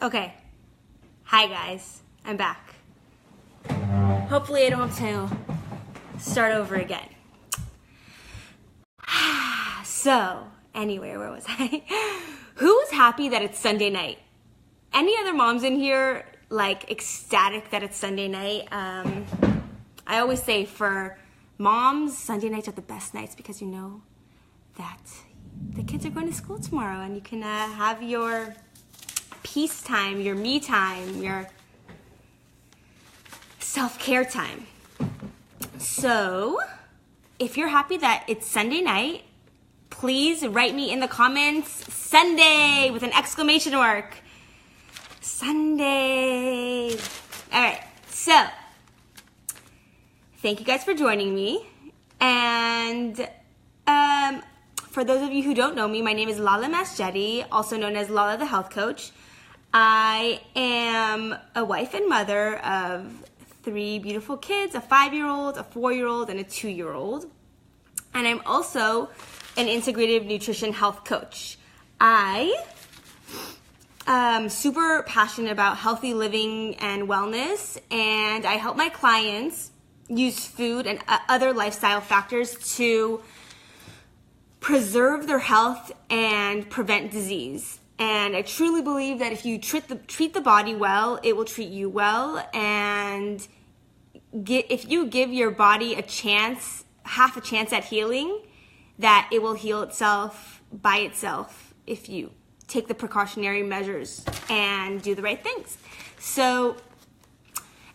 Okay. Hi guys, I'm back. Hopefully I don't have to start over again. So, anyway, where was I? Who's happy that it's Sunday night? Any other moms in here like ecstatic that it's Sunday night? I always say for moms, Sunday nights are the best nights because you know that the kids are going to school tomorrow and you can have your peace time, your me time, your self-care time. So, if you're happy that it's Sunday night, please write me in the comments, Sunday, with an exclamation mark. Sunday. All right, so thank you guys for joining me. And for those of you who don't know me, my name is Laleh, also known as Laleh the Health Coach. I am a wife and mother of 3 beautiful kids, a 5-year-old, a 4-year-old, and a 2-year-old. And I'm also an integrative nutrition health coach. I am super passionate about healthy living and wellness, and I help my clients use food and other lifestyle factors to preserve their health and prevent disease. And I truly believe that if you treat the body well, it will treat you well. And if you give your body a chance, half a chance at healing, that it will heal itself by itself if you take the precautionary measures and do the right things. So,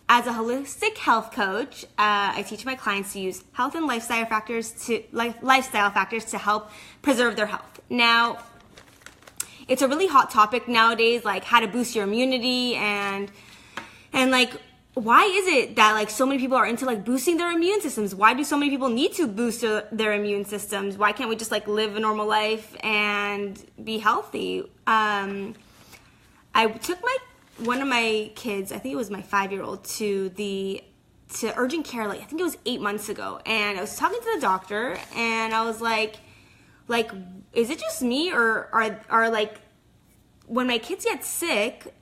as a holistic health coach, I teach my clients to use health and lifestyle factors to help preserve their health. Now, it's a really hot topic nowadays, like how to boost your immunity and like, why is it that like so many people are into like boosting their immune systems? Why do so many people need to boost their immune systems? Why can't we just like live a normal life and be healthy? I took one of my kids, I think it was my 5-year-old, to urgent care, like I think it was 8 months ago, and I was talking to the doctor, and I was like, is it just me, or are like when my kids get sick,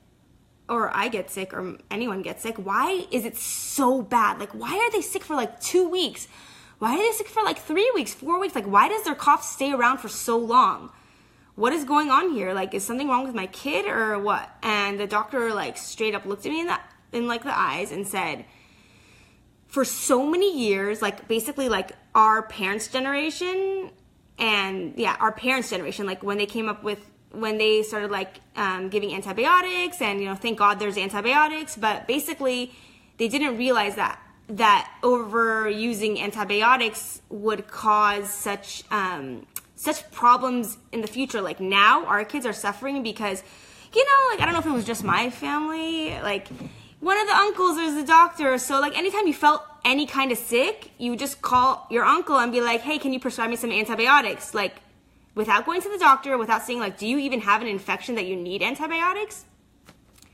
or I get sick, or anyone gets sick, why is it so bad? Like, why are they sick for like 2 weeks? Why are they sick for like 3 weeks, 4 weeks? Like, why does their cough stay around for so long? What is going on here? Like, is something wrong with my kid or what? And the doctor like straight up looked at me in the eyes and said, for so many years, like basically like our parents' generation, like when they started like giving antibiotics, and thank God there's antibiotics, but basically they didn't realize that overusing antibiotics would cause such problems in the future. Like now our kids are suffering because, like I don't know if it was just my family, like one of the uncles is a doctor, so like anytime you felt any kind of sick, you would just call your uncle and be like, hey, can you prescribe me some antibiotics? Like without going to the doctor, without saying like, do you even have an infection that you need antibiotics?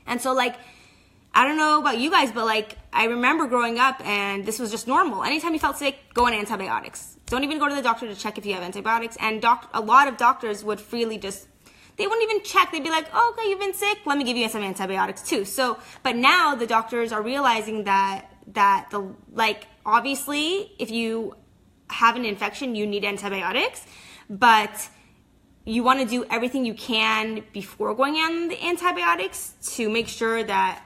And so like, I don't know about you guys, but like I remember growing up and this was just normal. Anytime you felt sick, go on antibiotics. Don't even go to the doctor to check if you have antibiotics. And a lot of doctors would freely they wouldn't even check. They'd be like, oh, okay, you've been sick, let me give you some antibiotics too. So, but now the doctors are realizing that obviously if you have an infection, you need antibiotics, but you want to do everything you can before going on the antibiotics to make sure that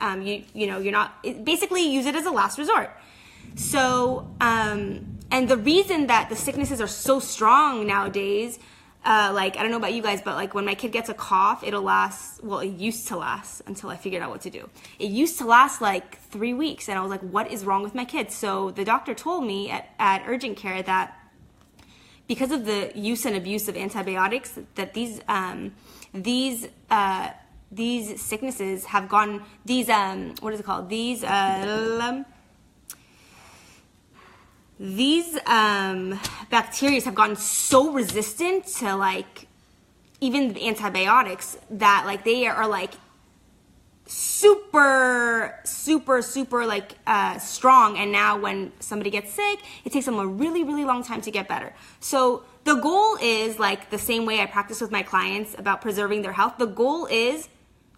you're not, basically use it as a last resort. So and the reason that the sicknesses are so strong nowadays, like I don't know about you guys, but like when my kid gets a cough, it used to last until I figured out what to do. It used to last like 3 weeks, and I was like, what is wrong with my kid? So the doctor told me at urgent care that because of the use and abuse of antibiotics, that these sicknesses have gone, these bacteria have gotten so resistant to like even the antibiotics that like they are like super like strong, and now when somebody gets sick, it takes them a really long time to get better. So the goal is like the same way I practice with my clients about preserving their health. The goal is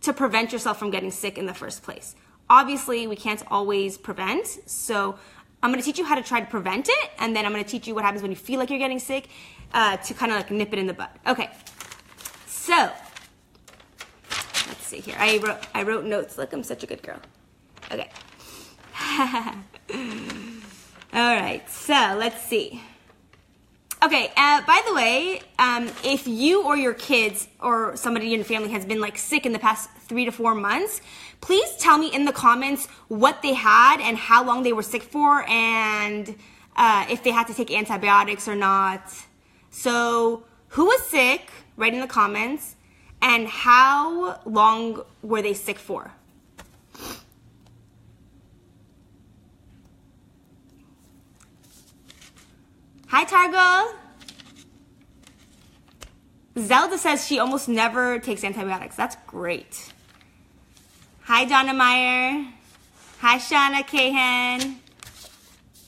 to prevent yourself from getting sick in the first place. Obviously, we can't always prevent, so I'm going to teach you how to try to prevent it, and then I'm going to teach you what happens when you feel like you're getting sick to kind of like nip it in the bud. Okay, so let's see here. I wrote notes. Look, I'm such a good girl. Okay. All right, so let's see. Okay, by the way, if you or your kids or somebody in your family has been like sick in the past 3 to 4 months, please tell me in the comments what they had and how long they were sick for, and if they had to take antibiotics or not. So who was sick? Write in the comments. And how long were they sick for? Hi, Targo. Zelda says she almost never takes antibiotics. That's great. Hi, Donna Meyer. Hi, Shauna Cahan.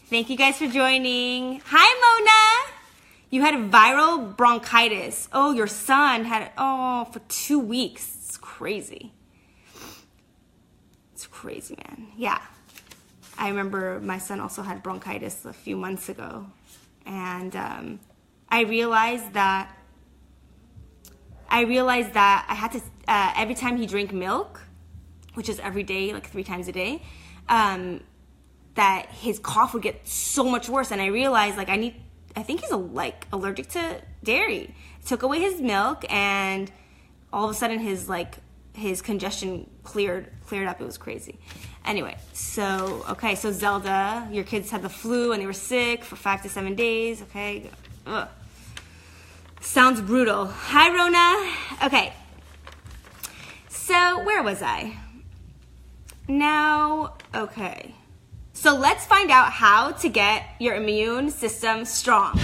Thank you guys for joining. Hi, Mona. You had viral bronchitis. Oh, your son had it, for 2 weeks. It's crazy. It's crazy, man. Yeah. I remember my son also had bronchitis a few months ago. And I realized that I had to, every time he drank milk, which is every day, like 3 times a day, that his cough would get so much worse. And I realized, like, I think he's allergic to dairy. Took away his milk, and all of a sudden his congestion cleared up. It was crazy. Anyway, so Zelda, your kids had the flu and they were sick for 5 to 7 days. Okay. Ugh. Sounds brutal. Hi, Rona. Okay. So where was I? Now, okay. So let's find out how to get your immune system strong.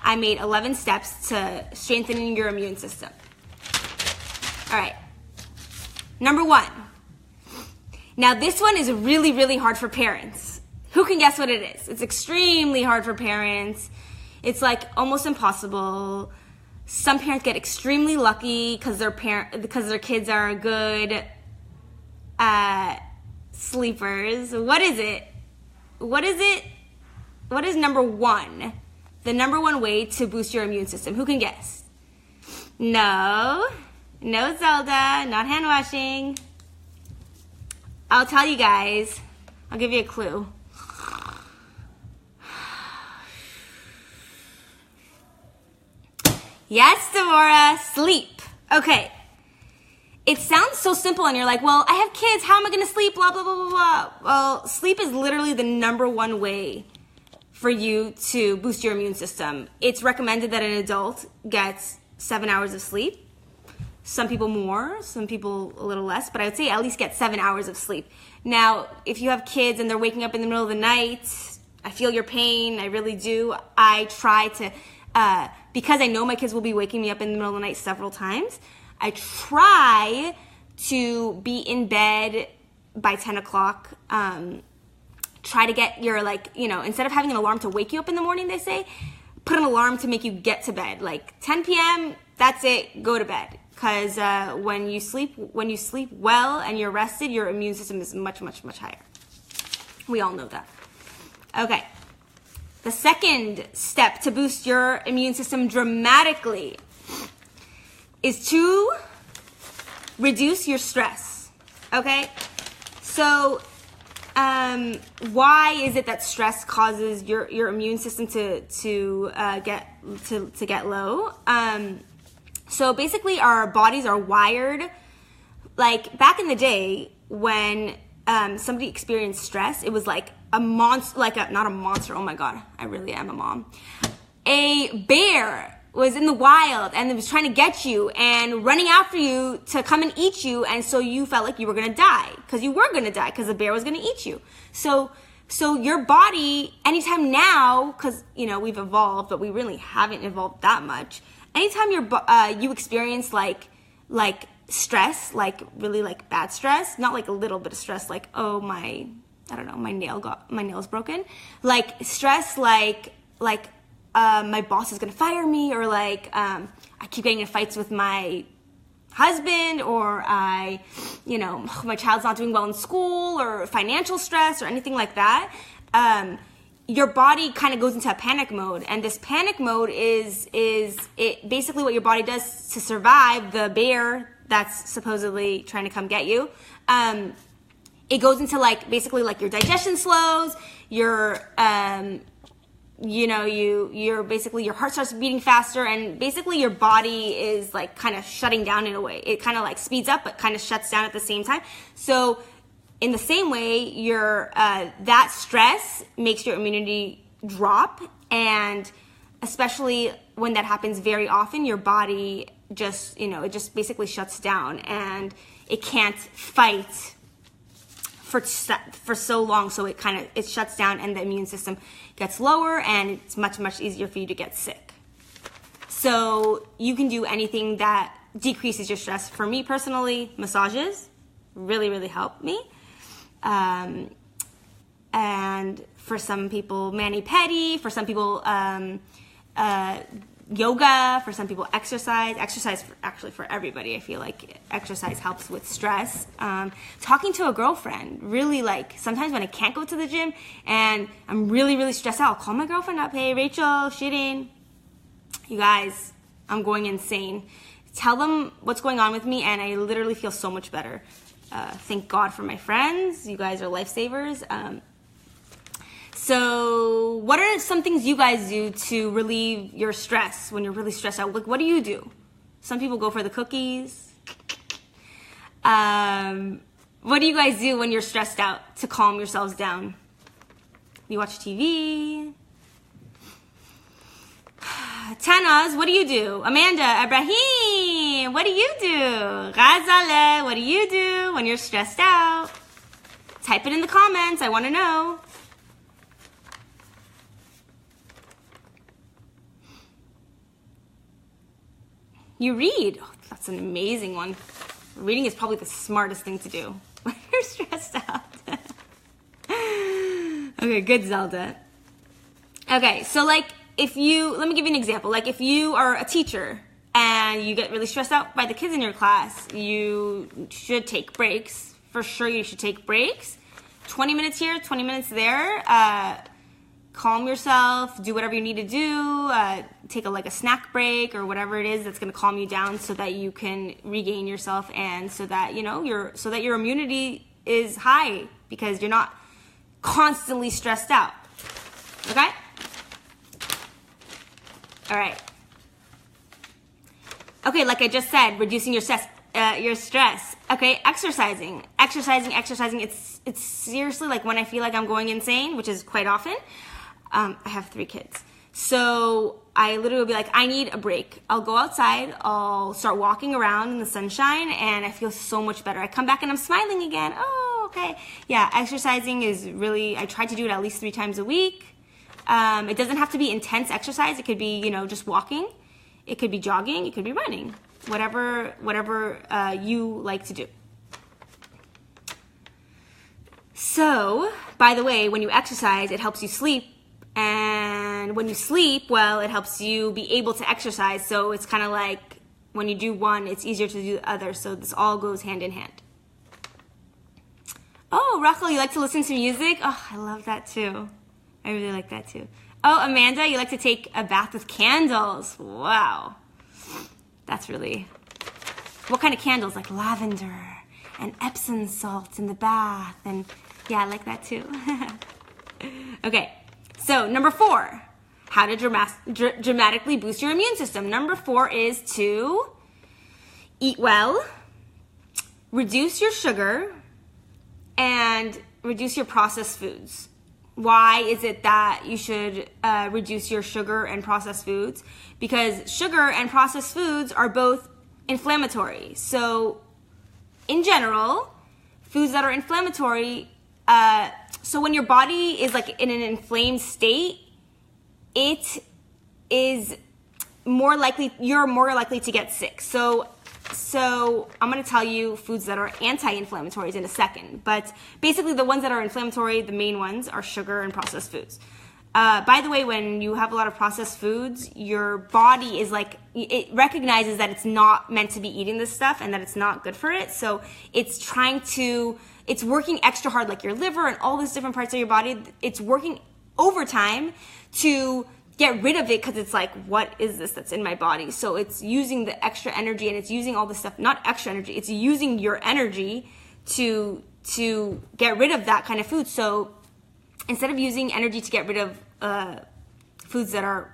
I made 11 steps to strengthening your immune system. All right. Number 1. Now this one is really, really hard for parents. Who can guess what it is? It's extremely hard for parents. It's like almost impossible. Some parents get extremely lucky because their kids are good sleepers. What is it? What is number 1? The number 1 way to boost your immune system. Who can guess? No, Zelda, not hand washing. I'll tell you guys. I'll give you a clue. Yes, Devorah, sleep. Okay. It sounds so simple, and you're like, well, I have kids. How am I going to sleep? Blah, blah, blah, blah, blah. Well, sleep is literally the number 1 way for you to boost your immune system. It's recommended that an adult gets 7 hours of sleep. Some people more, some people a little less, but I would say at least get 7 hours of sleep. Now, if you have kids and they're waking up in the middle of the night, I feel your pain. I really do. I try to, because I know my kids will be waking me up in the middle of the night several times, I try to be in bed by 10 o'clock. Try to get your, instead of having an alarm to wake you up in the morning, they say, put an alarm to make you get to bed. Like 10 p.m., that's it, go to bed. Because when you sleep well and you're rested, your immune system is much, much, much higher. We all know that. Okay. The second step to boost your immune system dramatically is to reduce your stress. Okay? So, why is it that stress causes your immune system to get low? So basically, our bodies are wired. Like back in the day, when somebody experienced stress, it was like a monster, not a monster. Oh my God, I really am a mom. A bear was in the wild and it was trying to get you and running after you to come and eat you, and so you felt like you were gonna die because you were gonna die because the bear was gonna eat you. So your body, anytime now, because we've evolved, but we really haven't evolved that much. Anytime you experience like stress, like really like bad stress, not like a little bit of stress, like my nail's broken, like stress, like my boss is gonna fire me, or I keep getting in fights with my husband, or my child's not doing well in school, or financial stress or anything like that, your body kind of goes into a panic mode. And this panic mode is it basically what your body does to survive the bear that's supposedly trying to come get you. It goes into basically your digestion slows, your your heart starts beating faster, and basically your body is kind of shutting down in a way. It kind of speeds up but kind of shuts down at the same time. So in the same way, your that stress makes your immunity drop, and especially when that happens very often, your body just it just basically shuts down, and it can't fight for so long, so it shuts down, and the immune system gets lower, and it's much easier for you to get sick. So you can do anything that decreases your stress. For me personally, massages really help me, and for some people mani-pedi, for some people yoga, for some people exercise for everybody. I feel like exercise helps with stress. Talking to a girlfriend, really, sometimes when I can't go to the gym and I'm really stressed out, I'll call my girlfriend up. Hey Rachel, shitting, you guys, I'm going insane. Tell them what's going on with me, and I literally feel so much better. Thank God for my friends. You guys are lifesavers. So what are some things you guys do to relieve your stress when you're really stressed out? What do you do? Some people go for the cookies. What do you guys do when you're stressed out to calm yourselves down? You watch TV. Tanaz, what do you do? Amanda, Ibrahim, what do you do? Ghazaleh, what do you do when you're stressed out? Type it in the comments. I want to know. You read. Oh, that's an amazing one. Reading is probably the smartest thing to do when you're stressed out. Okay, good, Zelda. Okay, so let me give you an example. If you are a teacher and you get really stressed out by the kids in your class, you should take breaks. For sure, you should take breaks. 20 minutes here, 20 minutes there. Calm yourself, do whatever you need to do, take a snack break or whatever it is that's going to calm you down, so that you can regain yourself, and so that your immunity is high, because you're not constantly stressed out. Okay? All right. Okay, like I just said, reducing your stress. Okay, exercising. It's seriously when I feel like I'm going insane, which is quite often. I have 3 kids. So I literally will be I need a break. I'll go outside, I'll start walking around in the sunshine, and I feel so much better. I come back and I'm smiling again. Oh, okay. Yeah, exercising is really, I try to do it at least 3 times a week. It doesn't have to be intense exercise. It could be, just walking. It could be jogging. It could be running. Whatever you like to do. So, by the way, when you exercise, it helps you sleep. And when you sleep, well, it helps you be able to exercise. So it's kind of when you do one, it's easier to do the other. So this all goes hand in hand. Oh, Rachel, you like to listen to music? Oh, I love that too. I really like that too. Oh, Amanda, you like to take a bath with candles. Wow. That's really... What kind of candles? Lavender and Epsom salt in the bath. And yeah, I like that too. Okay. So, number 4, how to dramatically boost your immune system. Number 4 is to eat well, reduce your sugar, and reduce your processed foods. Why is it that you should reduce your sugar and processed foods? Because sugar and processed foods are both inflammatory. So, in general, foods that are inflammatory... So when your body is in an inflamed state, it is you're more likely to get sick. So I'm going to tell you foods that are anti-inflammatories in a second. But basically the ones that are inflammatory, the main ones, are sugar and processed foods. By the way, when you have a lot of processed foods, your body is like, it recognizes that it's not meant to be eating this stuff and that it's not good for it. So it's working extra hard, like your liver and all these different parts of your body. It's working overtime to get rid of it because it's like, what is this that's in my body? So it's using the extra energy and it's using all this stuff, not extra energy, it's using your energy to get rid of that kind of food. So instead of using energy to get rid of foods that are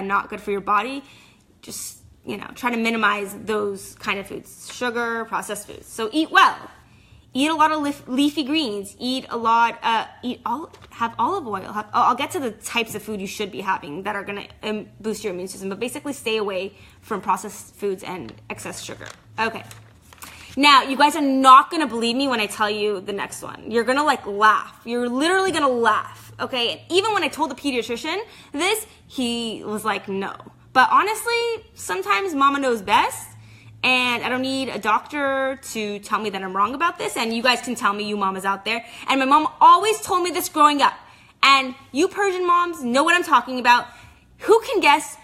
not good for your body, just, try to minimize those kind of foods, sugar, processed foods. So eat well. Eat a lot of leafy greens. Have olive oil. I'll get to the types of food you should be having that are going to boost your immune system, but basically stay away from processed foods and excess sugar. Okay. Now, you guys are not going to believe me when I tell you the next one. You're going to laugh. You're literally going to laugh. Okay. And even when I told the pediatrician this, he was like, no. But honestly, sometimes mama knows best. And I don't need a doctor to tell me that I'm wrong about this. And you guys can tell me, you mamas out there. And my mom always told me this growing up. And you Persian moms know what I'm talking about. Who can guess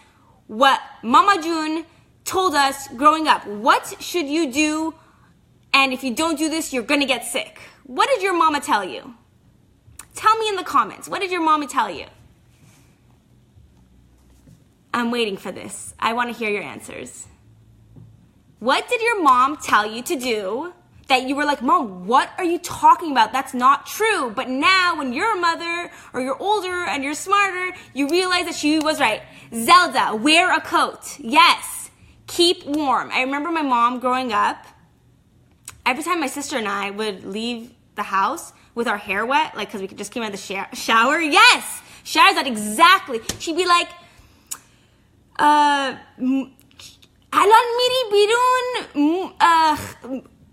what Mama June told us growing up? What should you do? And if you don't do this, you're going to get sick. What did your mama tell you? Tell me in the comments. What did your mama tell you? I'm waiting for this. I want to hear your answers. What did your mom tell you to do that you were like, Mom, what are you talking about? That's not true. But now when you're a mother or you're older and you're smarter, you realize that she was right. Zelda, wear a coat. Yes. Keep warm. I remember my mom growing up, every time my sister and I would leave the house with our hair wet, because we just came out of the shower. Yes. Showers that exactly. She'd be like, Alan miri birun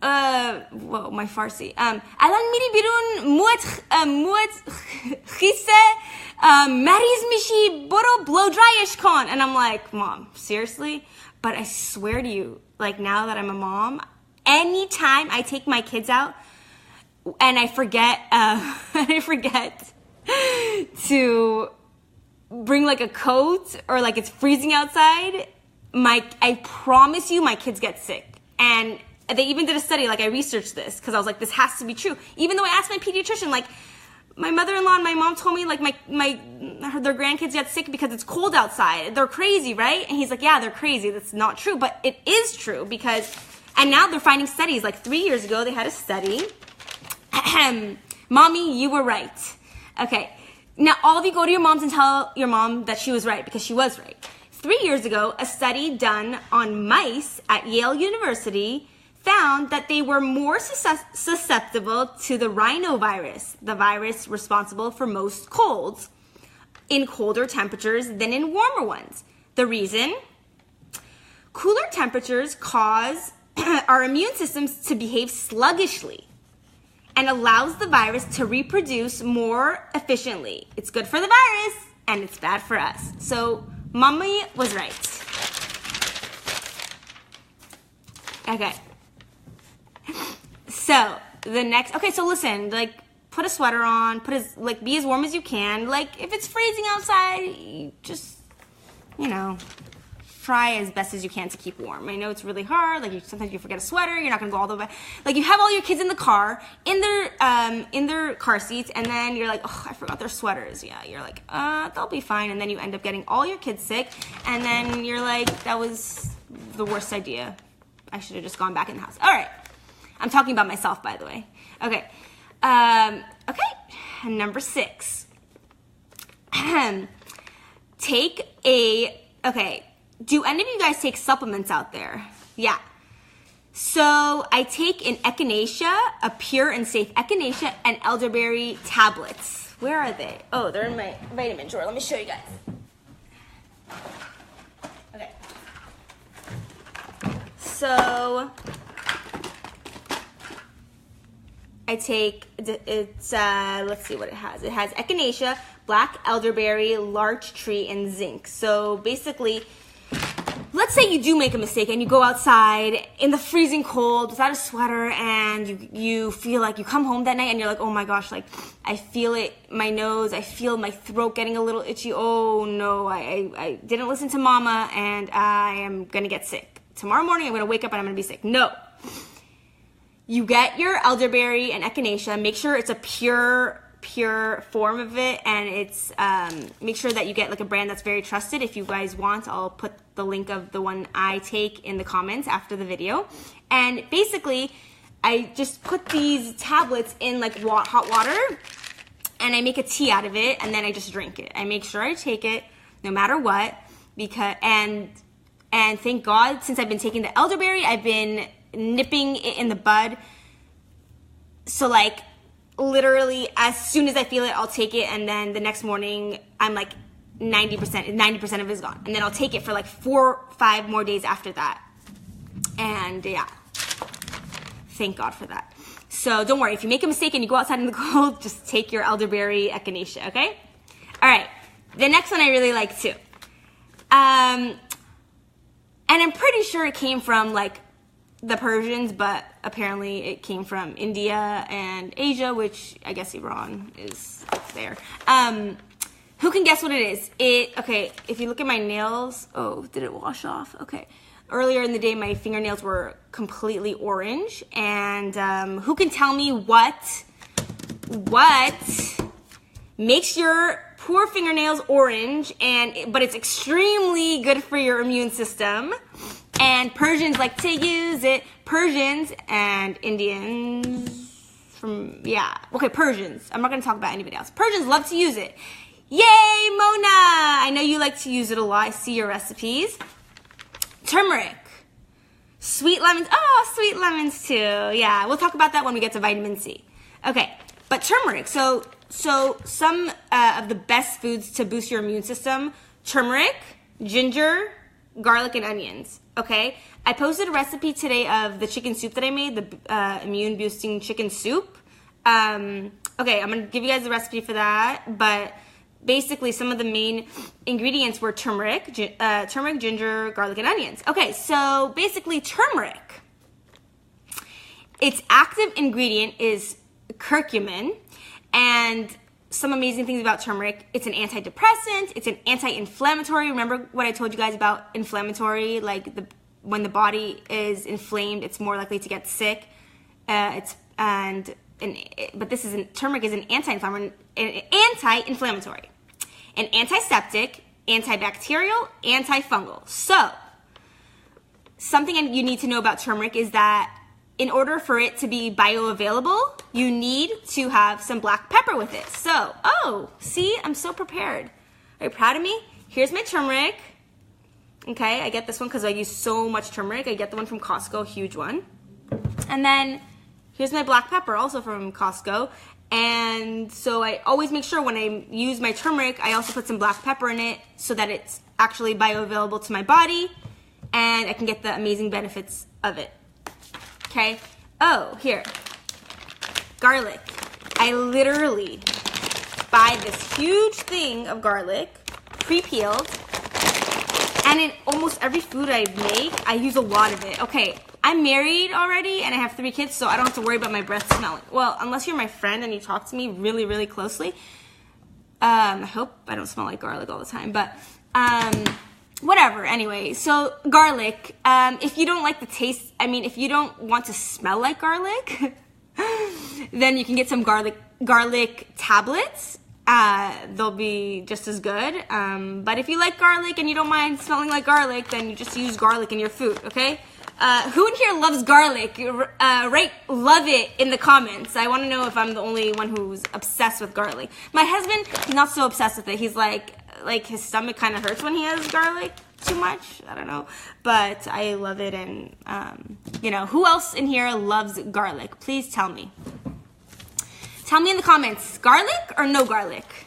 my Farsi. Alan miri birun muat khise mariz mishi boro blow dryish kon. And I'm like, Mom, seriously? But I swear to you, now that I'm a mom, anytime I take my kids out and I forget to bring a coat or it's freezing outside, I promise you my kids get sick. And they even did a study, I researched this because I was like, this has to be true. Even though I asked my pediatrician, my mother-in-law and my mom told me their grandkids get sick because it's cold outside. They're crazy, right? And he's like, yeah, they're crazy. That's not true. But it is true and now they're finding studies. 3 years ago, they had a study. Mommy, you were right. Okay. Now, all of you go to your moms and tell your mom that she was right because she was right. 3 years ago, a study done on mice at Yale University found that they were more susceptible to the rhinovirus, the virus responsible for most colds, in colder temperatures than in warmer ones. The reason? Cooler temperatures cause our immune systems to behave sluggishly and allows the virus to reproduce more efficiently. It's good for the virus and it's bad for us. So Mommy was right. Okay. So so listen, put a sweater on, be as warm as you can. If it's freezing outside, just, try as best as you can to keep warm. I know it's really hard. Sometimes you forget a sweater. You're not gonna go all the way. You have all your kids in the car, in their car seats, and then you're like, oh, I forgot their sweaters. Yeah, you're like, they'll be fine. And then you end up getting all your kids sick, and then you're like, that was the worst idea. I should have just gone back in the house. All right, I'm talking about myself, by the way. Okay, number 6. Do any of you guys take supplements out there? Yeah. So I take an echinacea, a pure and safe echinacea, and elderberry tablets. Where are they? Oh, they're in my vitamin drawer. Let me show you guys. Okay. So I take, let's see what it has. It has echinacea, black elderberry, larch tree, and zinc. So basically, let's say you do make a mistake and you go outside in the freezing cold without a sweater, and you feel like you come home that night and you're like, oh my gosh, like I feel it, my nose, I feel my throat getting a little itchy. Oh no, I didn't listen to mama and I am gonna get sick. Tomorrow morning I'm gonna wake up and I'm gonna be sick. No. You get your elderberry and echinacea, make sure it's a pure form of it, and it's make sure that you get like a brand that's very trusted. If you guys want, I'll put the link of the one I take in the comments after the video. And basically I just put these tablets in like hot water and I make a tea out of it, and then I just drink it. I make sure I take it no matter what, because and thank God, since I've been taking the elderberry, I've been nipping it in the bud. So like literally as soon as I feel it, I'll take it, and then the next morning I'm like 90% of it is gone, and then I'll take it for like 4-5 more days after that. And yeah, thank God for that. So don't worry, if you make a mistake and you go outside in the cold, just take your elderberry echinacea, okay? All right, the next one I really like too. And I'm pretty sure it came from like the Persians, but apparently it came from India and Asia, which I guess Iran is there. Who can guess what it is? Okay, if you look at my nails, oh, did it wash off? Okay. Earlier in the day, my fingernails were completely orange, and who can tell me what makes your poor fingernails orange, but it's extremely good for your immune system, and Persians like to use it. Persians and Indians Persians. I'm not going to talk about anybody else. Persians love to use it. Yay, Mona! I know you like to use it a lot. I see your recipes. Turmeric. Sweet lemons. Oh, sweet lemons too. Yeah, we'll talk about that when we get to vitamin C. Okay, but turmeric. So some of the best foods to boost your immune system: turmeric, ginger, garlic, and onions. Okay, I posted a recipe today of the chicken soup that I made, the immune boosting chicken soup. Okay, I'm gonna give you guys the recipe for that, but basically some of the main ingredients were turmeric, ginger, garlic, and onions. Okay, so basically turmeric, its active ingredient is curcumin, and some amazing things about turmeric: it's an antidepressant, it's an anti-inflammatory. Remember what I told you guys about inflammatory, like when the body is inflamed, it's more likely to get sick. Turmeric is an anti-inflammatory, an antiseptic, antibacterial, antifungal. So something you need to know about turmeric is that in order for it to be bioavailable, you need to have some black pepper with it. So, see, I'm so prepared. Are you proud of me? Here's my turmeric. Okay, I get this one because I use so much turmeric. I get the one from Costco, huge one. And then here's my black pepper, also from Costco. And so I always make sure when I use my turmeric, I also put some black pepper in it so that it's actually bioavailable to my body and I can get the amazing benefits of it. Okay. Oh, here. Garlic. I literally buy this huge thing of garlic, pre-peeled, and in almost every food I make, I use a lot of it. Okay, I'm married already and I have 3 kids, so I don't have to worry about my breath smelling. Well, unless you're my friend and you talk to me really, really closely. I hope I don't smell like garlic all the time, but whatever. Anyway, so garlic, if you don't like the taste, if you don't want to smell like garlic, then you can get some garlic tablets. They'll be just as good. But if you like garlic and you don't mind smelling like garlic, then you just use garlic in your food, okay? Who in here loves garlic? Right, love it in the comments. I want to know if I'm the only one who's obsessed with garlic. My husband is not so obsessed with it. He's like his stomach kind of hurts when he has garlic too much. I don't know, but I love it. And who else in here loves garlic? Please tell me. Tell me in the comments, garlic or no garlic?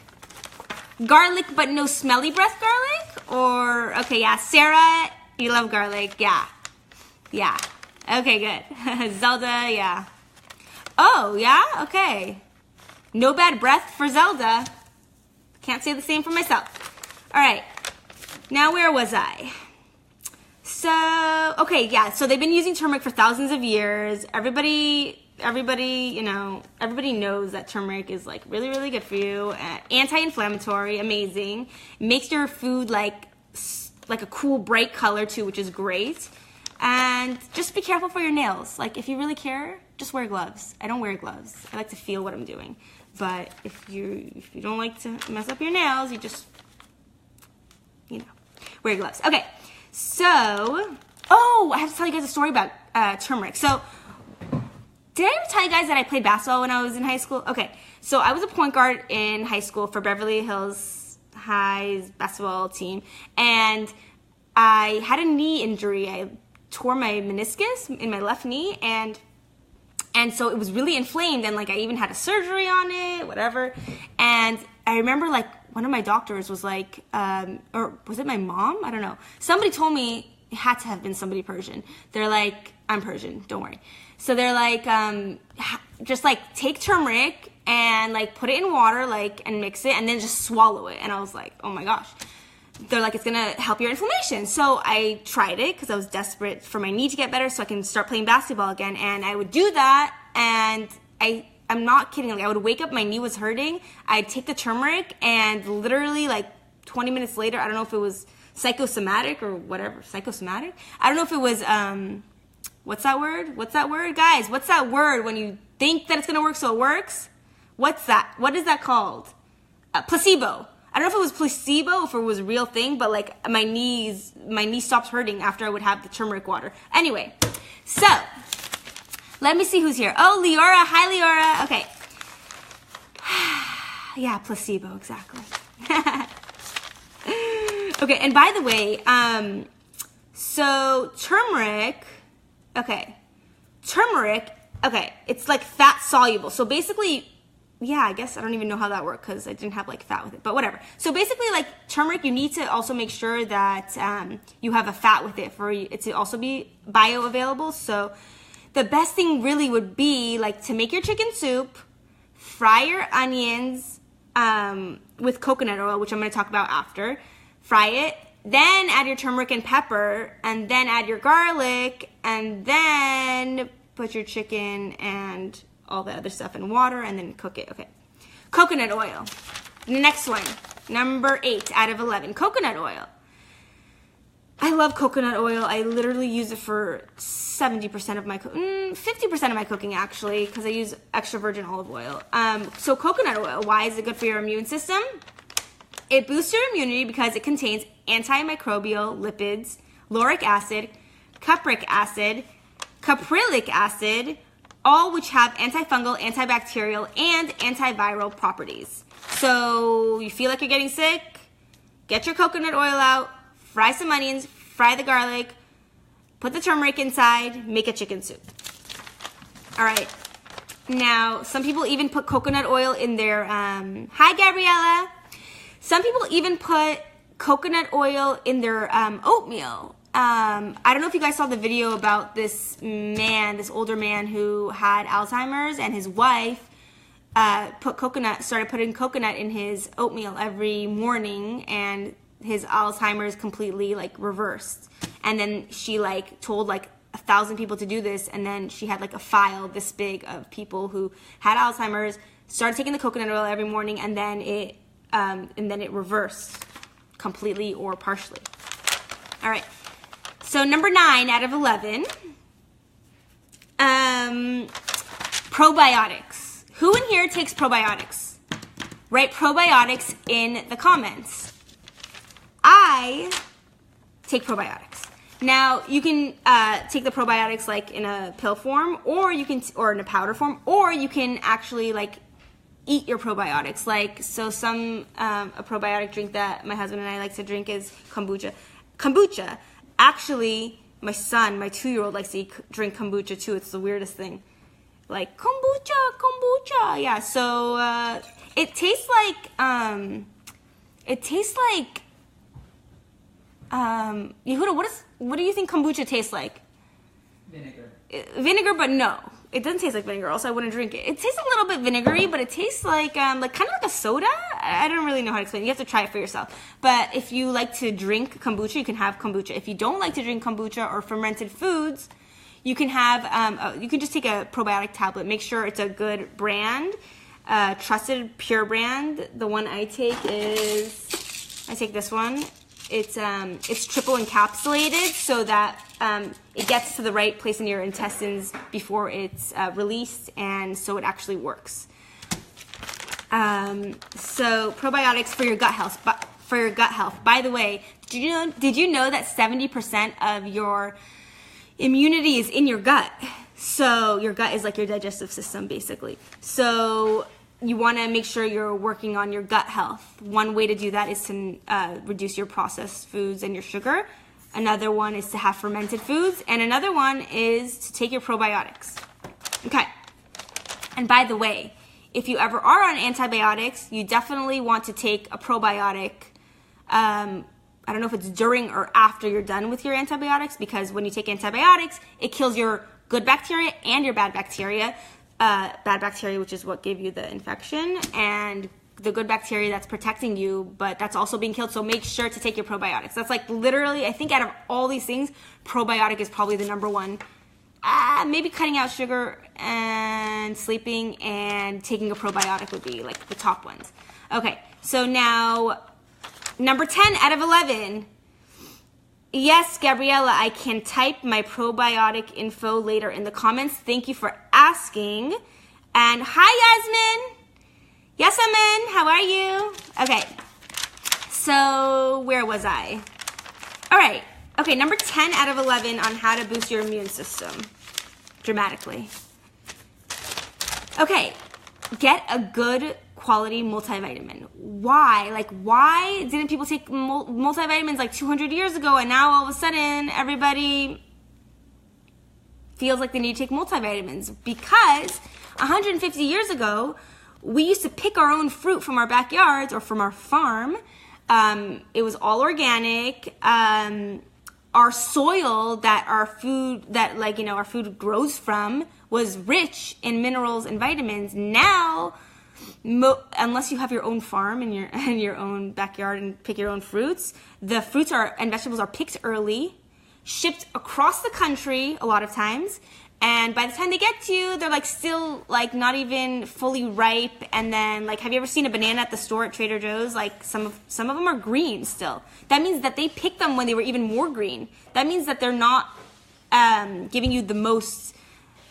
Garlic but no smelly breath garlic? Or, okay, yeah, Sarah, you love garlic, yeah. Yeah, okay, good. Zelda, yeah. Oh, yeah, okay. No bad breath for Zelda. Can't say the same for myself. All right, now where was I? So, okay, yeah. So they've been using turmeric for thousands of years. Everybody, everybody knows that turmeric is like really, really good for you. Anti-inflammatory, amazing. Makes your food like a cool, bright color too, which is great. And just be careful for your nails. Like, if you really care, just wear gloves. I don't wear gloves. I like to feel what I'm doing. But if you don't like to mess up your nails, you just, wear gloves. Okay, so, I have to tell you guys a story about turmeric. So, did I ever tell you guys that I played basketball when I was in high school? Okay, so I was a point guard in high school for Beverly Hills High's basketball team. And I had a knee injury. I tore my meniscus in my left knee, and so it was really inflamed, and like I even had a surgery on it, whatever. And I remember like one of my doctors was like, or was it my mom? I don't know. Somebody told me, it had to have been somebody Persian. They're like, I'm Persian, don't worry. So they're like, just like take turmeric and like put it in water, like, and mix it, and then just swallow it. And I was like, oh my gosh. They're like, it's gonna help your inflammation. So I tried it because I was desperate for my knee to get better so I can start playing basketball again. And I would do that, and I'm not kidding. Like, I would wake up, my knee was hurting. I'd take the turmeric, and literally like 20 minutes later, I don't know if it was psychosomatic or whatever. Psychosomatic? I don't know if it was, what's that word? What's that word? Guys, what's that word when you think that it's gonna work so it works? What's that? What is that called? Placebo. I don't know if it was placebo, if it was a real thing, but like my knee stopped hurting after I would have the turmeric water. Anyway, so let me see who's here. Oh, Leora. Hi, Leora. Okay. Yeah, placebo, exactly. Okay, and by the way, so turmeric, it's like fat soluble. So basically, yeah, I guess I don't even know how that worked because I didn't have like fat with it, but whatever. So basically, like turmeric, you need to also make sure that you have a fat with it for it to also be bioavailable. So the best thing really would be like to make your chicken soup, fry your onions with coconut oil, which I'm going to talk about after. Fry it, then add your turmeric and pepper, and then add your garlic, and then put your chicken and all the other stuff in water, and then cook it. Okay. Coconut oil. Next one. Number 8 out of 11. Coconut oil. I love coconut oil. I literally use it for 70% of my 50% of my cooking, actually, because I use extra virgin olive oil. So coconut oil, why is it good for your immune system? It boosts your immunity because it contains antimicrobial lipids, lauric acid, cupric acid, caprylic acid, all which have antifungal, antibacterial, and antiviral properties. So you feel like you're getting sick? Get your coconut oil out, fry some onions, fry the garlic, put the turmeric inside, make a chicken soup. All right. Now, some people even put coconut oil in their, hi Gabriella. Some people even put coconut oil in their oatmeal. I don't know if you guys saw the video about this older man who had Alzheimer's, and his wife started putting coconut in his oatmeal every morning, and his Alzheimer's completely like reversed. And then she like told like 1,000 people to do this, and then she had like a file this big of people who had Alzheimer's, started taking the coconut oil every morning, and then it reversed completely or partially. All right. So number 9 out of 11, probiotics. Who in here takes probiotics? Write probiotics in the comments. I take probiotics. Now you can take the probiotics like in a pill form, or or in a powder form, or you can actually like eat your probiotics. Like, so a probiotic drink that my husband and I like to drink is kombucha. Kombucha. Actually, my son, my 2-year-old, likes to drink kombucha too. It's the weirdest thing. Like, kombucha. Yeah, so it tastes like, Yehuda, what do you think kombucha tastes like? Vinegar. Vinegar, but no. it doesn't taste like vinegar, also I wouldn't drink it. It tastes a little bit vinegary, but it tastes like kind of like a soda. I don't really know how to explain it. You have to try it for yourself. But if you like to drink kombucha, you can have kombucha. If you don't like to drink kombucha or fermented foods, you can have, you can just take a probiotic tablet. Make sure it's a good brand, trusted, pure brand. The one I take this one. It's triple encapsulated so that it gets to the right place in your intestines before it's released, and so it actually works. So probiotics for your gut health. By the way, did you know that 70% of your immunity is in your gut? So your gut is like your digestive system, basically. So you want to make sure you're working on your gut health. One way to do that is to reduce your processed foods and your sugar. Another one is to have fermented foods. And another one is to take your probiotics. Okay. And by the way, if you ever are on antibiotics, you definitely want to take a probiotic. I don't know if it's during or after you're done with your antibiotics, because when you take antibiotics, it kills your good bacteria and your bad bacteria. Bad bacteria, which is what gave you the infection, and the good bacteria that's protecting you, but that's also being killed. So make sure to take your probiotics. That's like literally, I think out of all these things, probiotic is probably the number one. Maybe cutting out sugar and sleeping and taking a probiotic would be like the top ones. Okay, so now number 10 out of 11. Yes, Gabriella, I can type my probiotic info later in the comments. Thank you for asking. And hi, Yasmin. Yes, I'm in. How are you? Okay. So where was I? All right. Okay, number 10 out of 11 on how to boost your immune system dramatically. Okay, get a good quality multivitamin. Why? Like, why didn't people take multivitamins like 200 years ago, and now all of a sudden everybody feels like they need to take multivitamins? Because 150 years ago, we used to pick our own fruit from our backyards or from our farm. It was all organic. Our soil that our food grows from was rich in minerals and vitamins. Now, unless you have your own farm in your own backyard and pick your own fruits, the fruits and vegetables are picked early, shipped across the country a lot of times, and by the time they get to you, they're like still like not even fully ripe. And then, like, have you ever seen a banana at the store at Trader Joe's? Like some of them are green still. That means that they picked them when they were even more green. That means that they're not giving you the most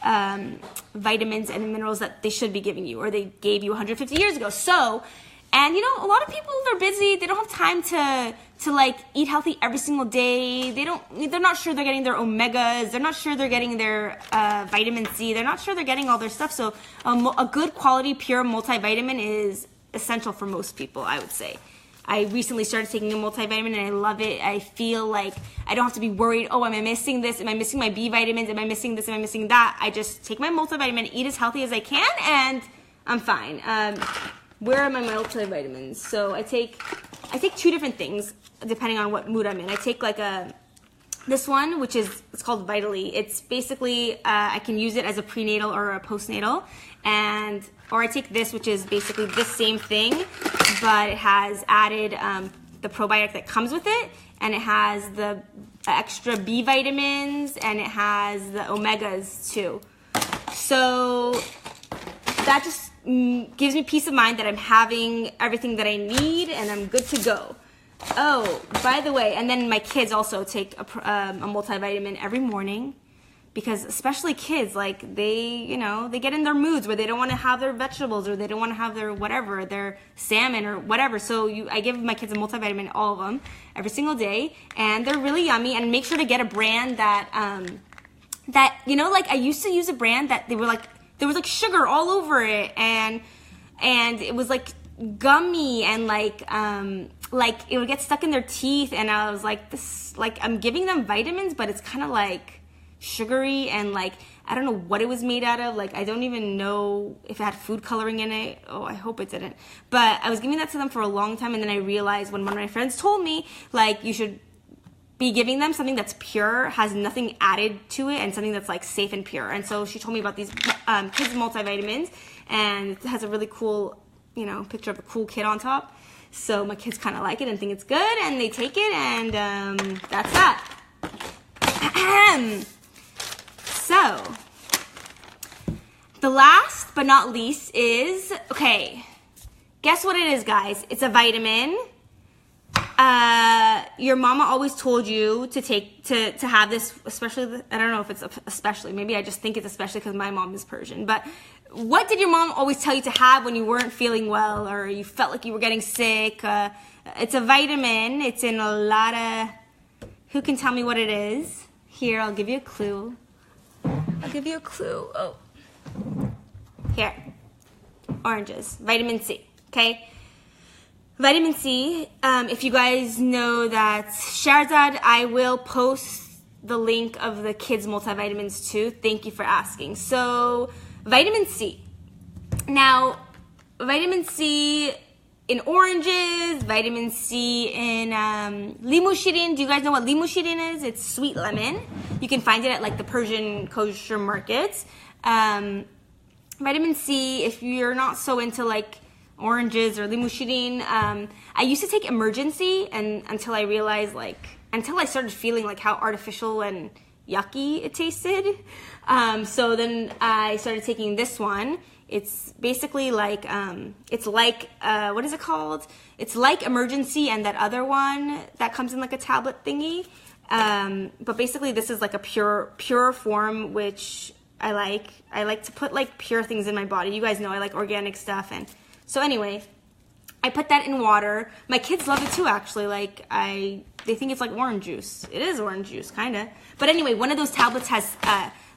vitamins and minerals that they should be giving you, or they gave you 150 years ago. So, and a lot of people, they're busy. They don't have time to like eat healthy every single day. They're not sure they're getting their omegas. They're not sure they're getting their vitamin C. They're not sure they're getting all their stuff. So a good quality pure multivitamin is essential for most people, I would say. I recently started taking a multivitamin and I love it. I feel like I don't have to be worried, oh, am I missing this? Am I missing my B vitamins? Am I missing this? Am I missing that? I just take my multivitamin, eat as healthy as I can, and I'm fine. Where are my multivitamins? So I take 2 different things depending on what mood I'm in. I take like this one, which it's called Vitally. It's basically, I can use it as a prenatal or a postnatal, or I take this, which is basically the same thing, but it has added the probiotic that comes with it, and it has the extra B vitamins, and it has the omegas too. So that just gives me peace of mind that I'm having everything that I need and I'm good to go. Oh, by the way, and then my kids also take a multivitamin every morning, because especially kids, like they get in their moods where they don't want to have their vegetables, or they don't want to have their whatever, their salmon or whatever. So I give my kids a multivitamin, all of them, every single day, and they're really yummy. And make sure to get a brand that like I used to use a brand that there was like sugar all over it, and it was like gummy, and like it would get stuck in their teeth, and I was like, this, like, I'm giving them vitamins, but it's kind of like sugary, and like I don't know what it was made out of. Like I don't even know if it had food coloring in it. Oh, I hope it didn't. But I was giving that to them for a long time, and then I realized when one of my friends told me, like, you should be giving them something that's pure, has nothing added to it, and something that's like safe and pure. And so she told me about these kids multivitamins, and it has a really cool, you know, picture of a cool kid on top. So my kids kind of like it and think it's good, and they take it, and that's that. So the last but not least is, okay, guess what it is, guys? It's a vitamin. Your mama always told you to take, to have this, especially, I don't know if it's especially, maybe I just think it's especially because my mom is Persian, but what did your mom always tell you to have when you weren't feeling well or you felt like you were getting sick? It's a vitamin. It's in a lot of, who can tell me what it is? Here, I'll give you a clue. Oh, here, oranges, vitamin C, okay? Vitamin C, if you guys know that Shahrzad, I will post the link of the kids multivitamins too. Thank you for asking. So, vitamin C. Now, vitamin C in oranges, vitamin C in limu shirin. Do you guys know what limu shirin is? It's sweet lemon. You can find it at like the Persian kosher markets. Vitamin C, if you're not so into like oranges or limu shirin, I used to take Emergency, and until I realized, like, until I started feeling like how artificial and yucky it tasted. So then I started taking this one. It's basically like, what is it called? It's like Emergency and that other one that comes in like a tablet thingy. But basically this is like a pure form, which I like. I like to put like pure things in my body. You guys know I like organic stuff, and so anyway, I put that in water. My kids love it too, actually. Like, they think it's like orange juice. It is orange juice, kind of. But anyway, one of those tablets has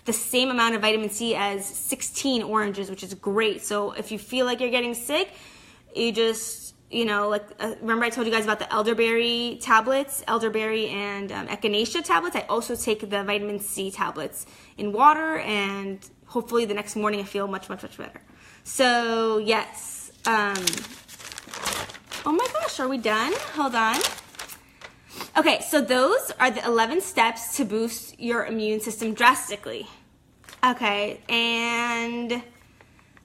the same amount of vitamin C as 16 oranges, which is great. So if you feel like you're getting sick, you just, you know, like, remember I told you guys about the elderberry tablets, elderberry and echinacea tablets? I also take the vitamin C tablets in water, and hopefully the next morning I feel much, much, much better. So, yes. Oh my gosh, are we done? Hold on. Okay, so those are the 11 steps to boost your immune system drastically. Okay, and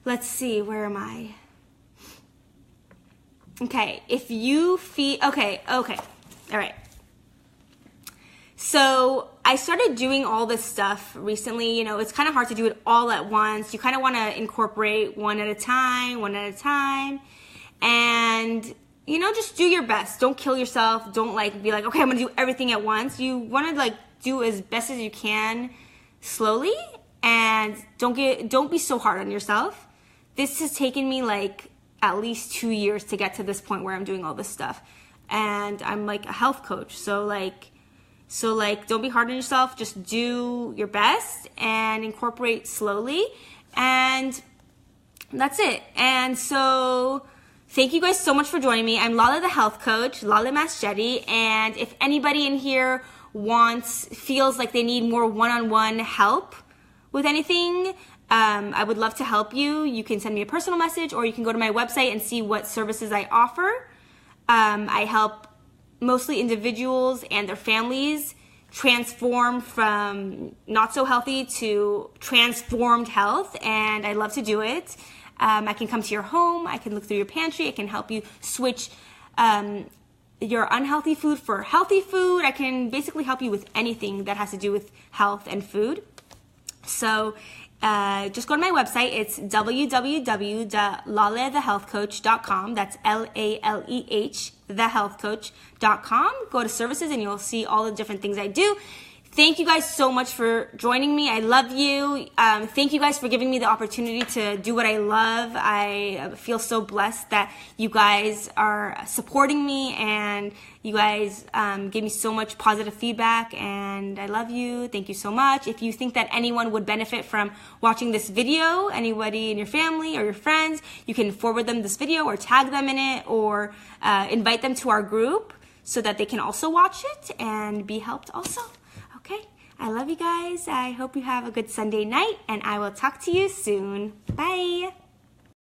let's see, where am I? Okay, if you feel, okay, all right. So I started doing all this stuff recently. You know, it's kind of hard to do it all at once. You kind of want to incorporate one at a time. And, you know, just do your best. Don't kill yourself. Don't like be like, okay, I'm going to do everything at once. You want to like do as best as you can slowly, and don't be so hard on yourself. This has taken me like at least 2 years to get to this point where I'm doing all this stuff. And I'm like a health coach. So don't be hard on yourself. Just do your best and incorporate slowly. And that's it. And so thank you guys so much for joining me. I'm Laleh the Health Coach, Laleh Masjedi. And if anybody in here feels like they need more one-on-one help with anything, I would love to help you. You can send me a personal message, or you can go to my website and see what services I offer. I help mostly individuals and their families transform from not so healthy to transformed health, and I love to do it. I can come to your home, I can look through your pantry, I can help you switch your unhealthy food for healthy food. I can basically help you with anything that has to do with health and food. So just go to my website. It's www.lalehthehealthcoach.com. That's LALEH, thehealthcoach.com. Go to services and you'll see all the different things I do. Thank you guys so much for joining me. I love you. Thank you guys for giving me the opportunity to do what I love. I feel so blessed that you guys are supporting me, and you guys give me so much positive feedback, and I love you. Thank you so much. If you think that anyone would benefit from watching this video, anybody in your family or your friends, you can forward them this video or tag them in it, or invite them to our group so that they can also watch it and be helped also. Okay, I love you guys. I hope you have a good Sunday night, and I will talk to you soon. Bye.